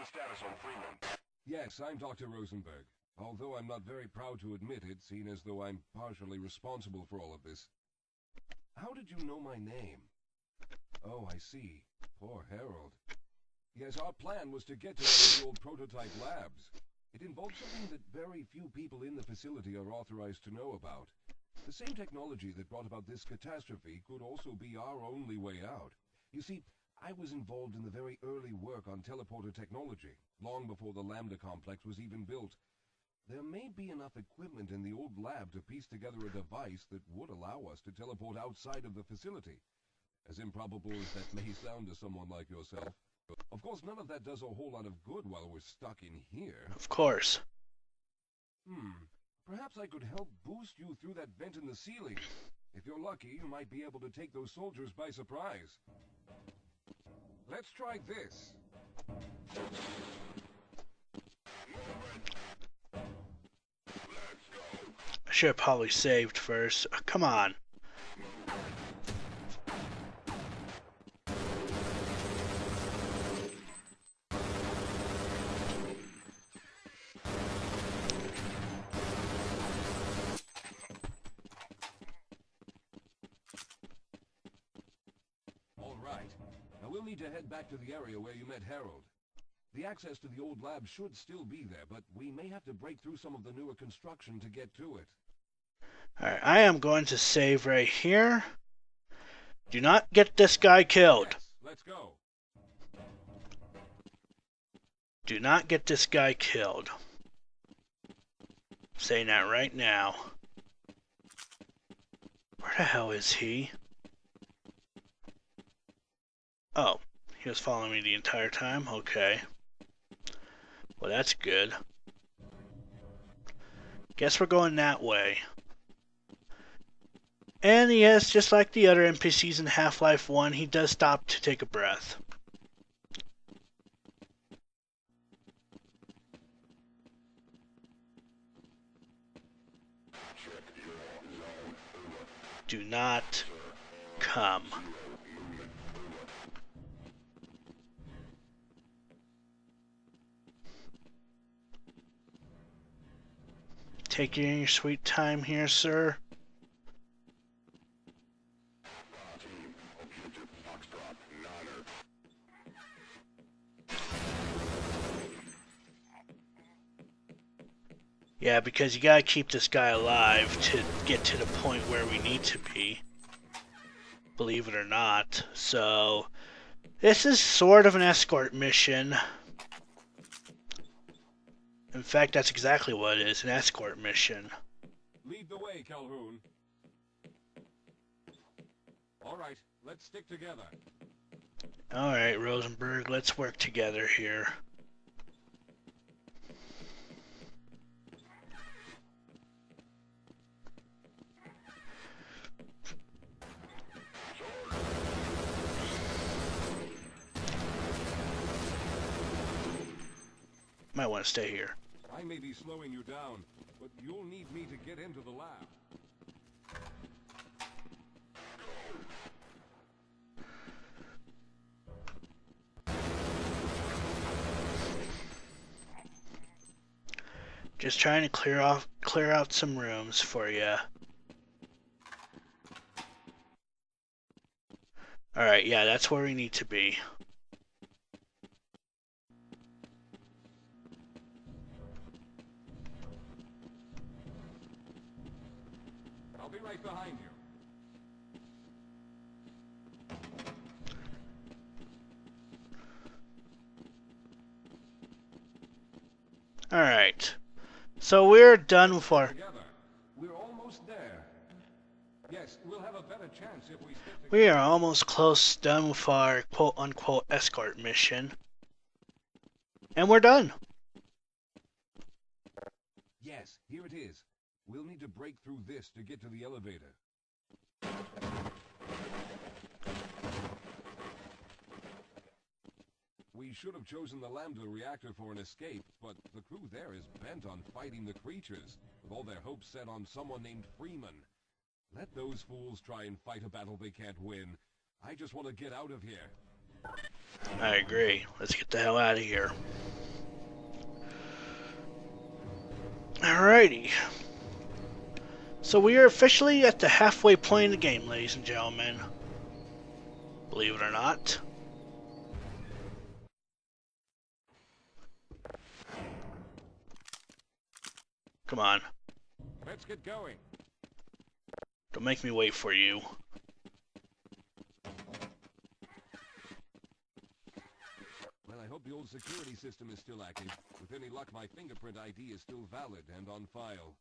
the status on Freeman? Yes, I'm Dr. Rosenburg. Although I'm not very proud to admit it, seeing as though I'm partially responsible for all of this. How did you know my name? Oh, I see. Poor Harold. Yes, our plan was to get to one of the old prototype labs. It involved something that very few people in the facility are authorized to know about. The same technology that brought about this catastrophe could also be our only way out. You see, I was involved in the very early work on teleporter technology, long before the Lambda complex was even built. There may be enough equipment in the old lab to piece together a device that would allow us to teleport outside of the facility. As improbable as that may sound to someone like yourself. Of course, none of that does a whole lot of good while we're stuck in here. Of course. Perhaps I could help boost you through that vent in the ceiling. If you're lucky, you might be able to take those soldiers by surprise. Let's try this. I should have probably saved first. Come on. We'll need to head back to the area where you met Harold. The access to the old lab should still be there, but we may have to break through some of the newer construction to get to it. Alright, I am going to save right here. Do not get this guy killed. Yes, let's go. Do not get this guy killed. I'm saying that right now. Where the hell is he? Oh, he was following me the entire time? Okay. Well, that's good. Guess we're going that way. And yes, just like the other NPCs in Half-Life 1, he does stop to take a breath. Do not come. Take your sweet time here, sir. Yeah, because you gotta keep this guy alive to get to the point where we need to be. Believe it or not. So, this is sort of an escort mission. In fact, that's exactly what it is, an escort mission. Lead the way, Calhoun. All right, let's stick together. All right, Rosenburg, let's work together here. Might want to stay here. I may be slowing you down, but you'll need me to get into the lab. Just trying to clear out some rooms for you. All right, yeah, that's where we need to be. I'll be right behind you. All right. So we're done for. Together. We're almost there. Yes, we'll have a better chance if we stick together. We are almost close done with our quote-unquote escort mission. And we're done. Yes, here it is. We'll need to break through this to get to the elevator. We should have chosen the Lambda reactor for an escape, but the crew there is bent on fighting the creatures, with all their hopes set on someone named Freeman. Let those fools try and fight a battle they can't win. I just want to get out of here. I agree. Let's get the hell out of here. Alrighty. So we are officially at the halfway point of the game, ladies and gentlemen. Believe it or not. Come on. Let's get going. Don't make me wait for you. Well, I hope the old security system is still active. With any luck, my fingerprint ID is still valid and on file.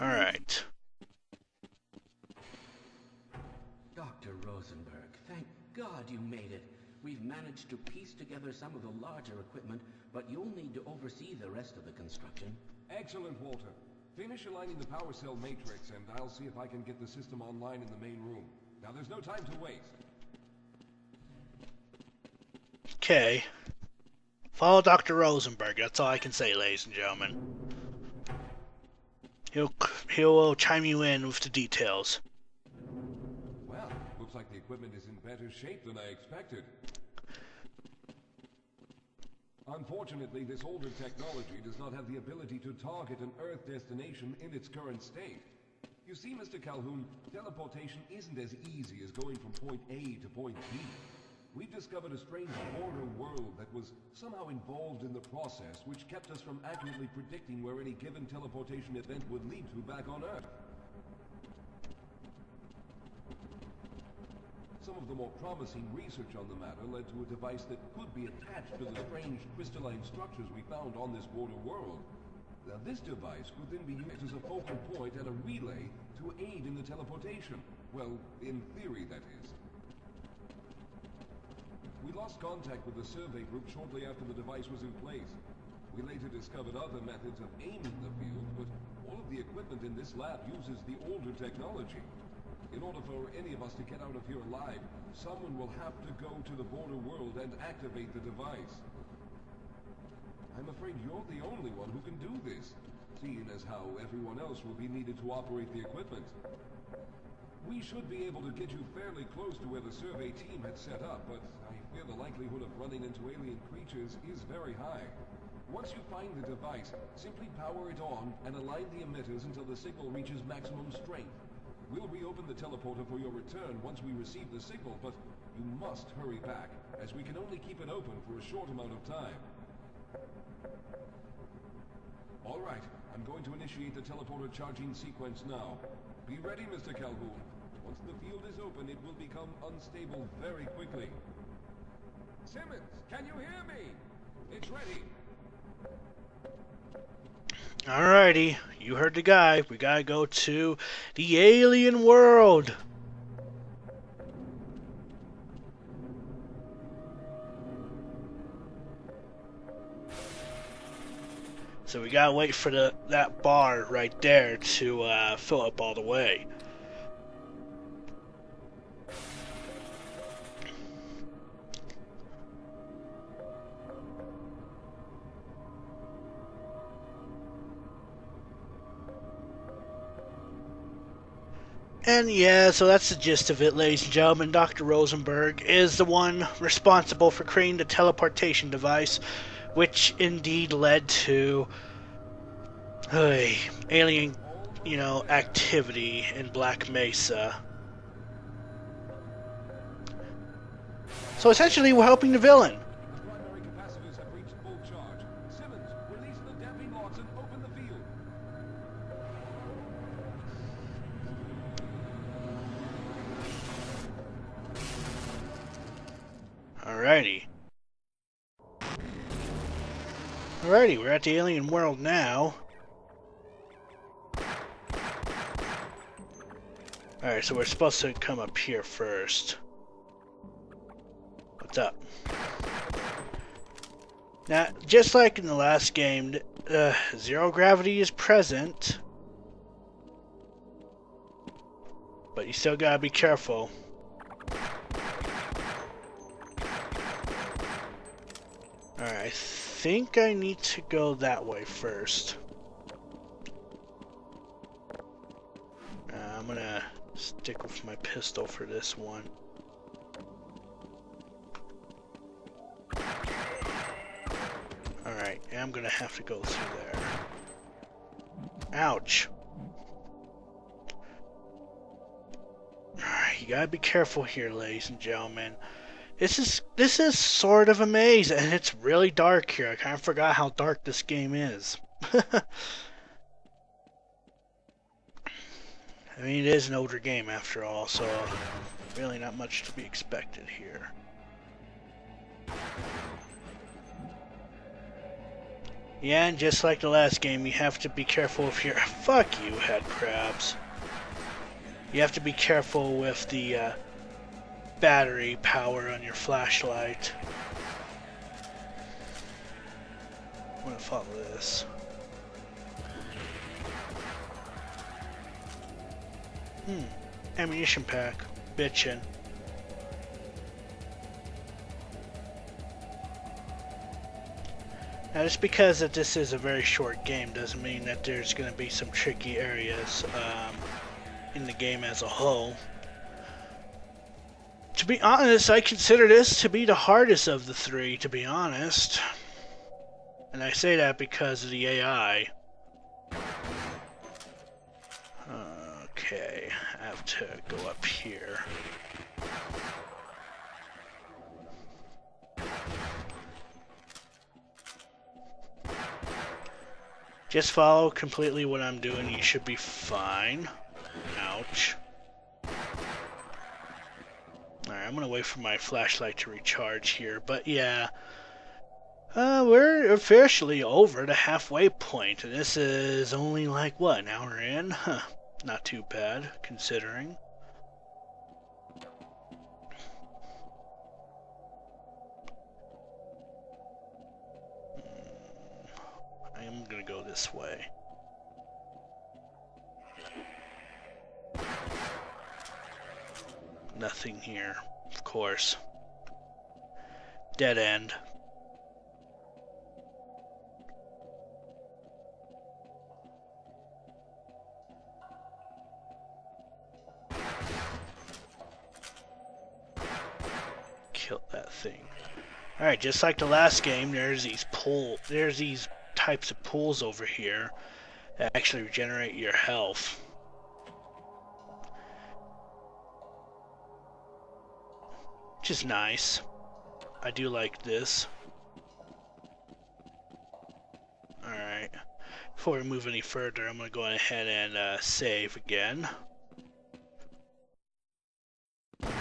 Alright. Dr. Rosenburg, thank God you made it. We've managed to piece together some of the larger equipment, but you'll need to oversee the rest of the construction. Excellent, Walter. Finish aligning the power cell matrix, and I'll see if I can get the system online in the main room. Now, there's no time to waste. Okay. Follow Dr. Rosenburg. That's all I can say, ladies and gentlemen. He'll chime you in with the details. Well, looks like the equipment is in better shape than I expected. Unfortunately, this older technology does not have the ability to target an Earth destination in its current state. You see, Mr. Calhoun, teleportation isn't as easy as going from point A to point B. We've discovered a strange border world that was somehow involved in the process, which kept us from accurately predicting where any given teleportation event would lead to back on Earth. Some of the more promising research on the matter led to a device that could be attached to the strange crystalline structures we found on this border world. Now, this device could then be used as a focal point and a relay to aid in the teleportation. Well, in theory, that is. We lost contact with the survey group shortly after the device was in place. We later discovered other methods of aiming the field, but all of the equipment in this lab uses the older technology. In order for any of us to get out of here alive, someone will have to go to the border world and activate the device. I'm afraid you're the only one who can do this, seeing as how everyone else will be needed to operate the equipment. We should be able to get you fairly close to where the survey team had set up, but I fear the likelihood of running into alien creatures is very high. Once you find the device, simply power it on and align the emitters until the signal reaches maximum strength. We'll reopen the teleporter for your return once we receive the signal, but you must hurry back, as we can only keep it open for a short amount of time. All right, I'm going to initiate the teleporter charging sequence now. Be ready, Mr. Calhoun. Once the field is open, it will become unstable very quickly. Simmons, can you hear me? It's ready. Alrighty, you heard the guy. We gotta go to the alien world. So we gotta wait for that bar right there to fill up all the way. And yeah, so that's the gist of it, ladies and gentlemen. Dr. Rosenburg is the one responsible for creating the teleportation device, which indeed led to alien, activity in Black Mesa. So essentially, we're helping the villain. The primary capacitors have reached full charge. Simmons, release the damping locks and open the field. Alrighty, we're at the alien world now. Alright, so we're supposed to come up here first. What's up? Now, just like in the last game, zero gravity is present. But you still gotta be careful. Alright, I think I need to go that way first. I'm gonna stick with my pistol for this one. Yeah, I'm gonna have to go through there. Ouch. Alright, you gotta be careful here, ladies and gentlemen. This is sort of a maze, and it's really dark here. I kind of forgot how dark this game is. I mean, it is an older game after all, so really not much to be expected here. Yeah, and just like the last game, you have to be careful if you're... Fuck you, head crabs. You have to be careful with the battery power on your flashlight. I'm gonna follow this. Ammunition pack. Bitchin'. Now, just because that this is a very short game doesn't mean that there's going to be some tricky areas in the game as a whole. To be honest, I consider this to be the hardest of the three, to be honest. And I say that because of the AI. Okay, I have to go up here. Just follow completely what I'm doing, you should be fine. Ouch. Alright, I'm gonna wait for my flashlight to recharge here, but yeah. We're officially over the halfway point, and this is only like, what, an hour in? Huh, not too bad, considering. I am gonna go this way. Nothing here, of course. Dead end. Kill that thing. Alright, just like the last game, there's these types of pools over here that actually regenerate your health. Which is nice. I do like this. Alright. Before we move any further, I'm going to go ahead and save again. I'm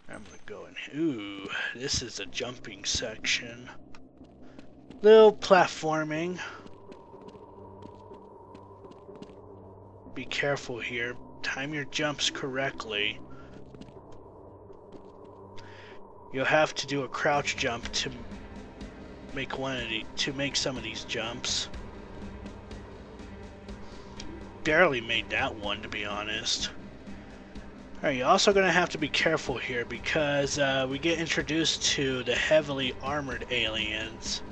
going to go in. Ooh, this is a jumping section. Little platforming. Be careful here. Time your jumps correctly. You'll have to do a crouch jump to make some of these jumps. Barely made that one, to be honest. Alright, you're also going to have to be careful here because we get introduced to the heavily armored aliens.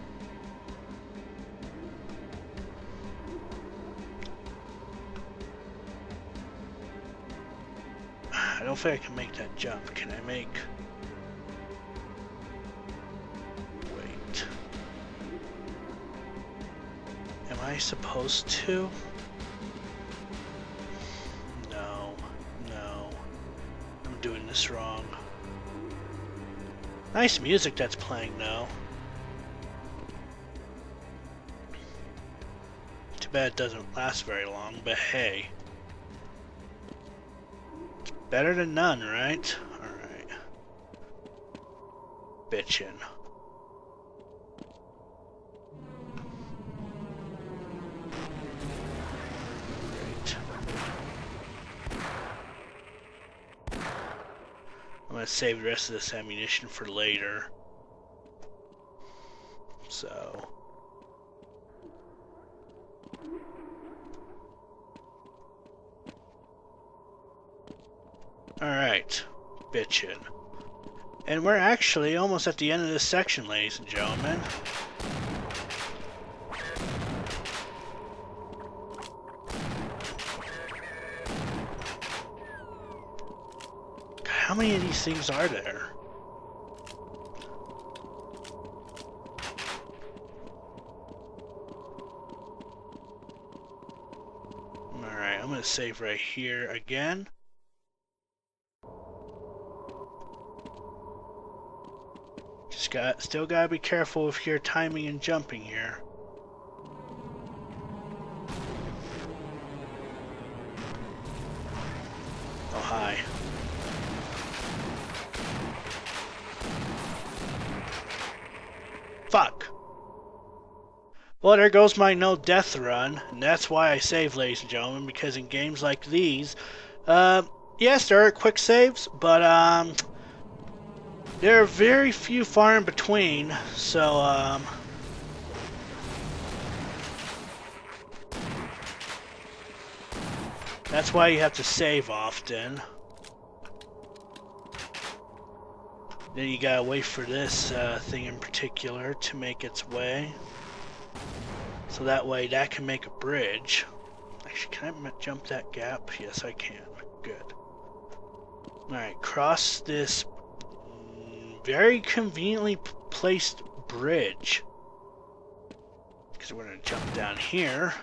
I don't think I can make that jump. Can I make... Wait. Am I supposed to? No. No. I'm doing this wrong. Nice music that's playing, though. Too bad it doesn't last very long, but hey. Better than none, right? Alright. Bitchin'. Great. I'm gonna save the rest of this ammunition for later. So... Alright, bitchin'. And we're actually almost at the end of this section, ladies and gentlemen. How many of these things are there? Alright, I'm gonna save right here again. Still gotta be careful with your timing and jumping here. Oh, hi. Fuck. Well, there goes my no death run, and that's why I save, ladies and gentlemen, because in games like these, yes, there are quick saves, but, there are very few far in between, so, that's why you have to save often. Then you gotta wait for this thing in particular to make its way. So that way that can make a bridge. Actually, can I jump that gap? Yes, I can. Good. Alright, cross this very conveniently placed bridge. Because we're going to jump down here.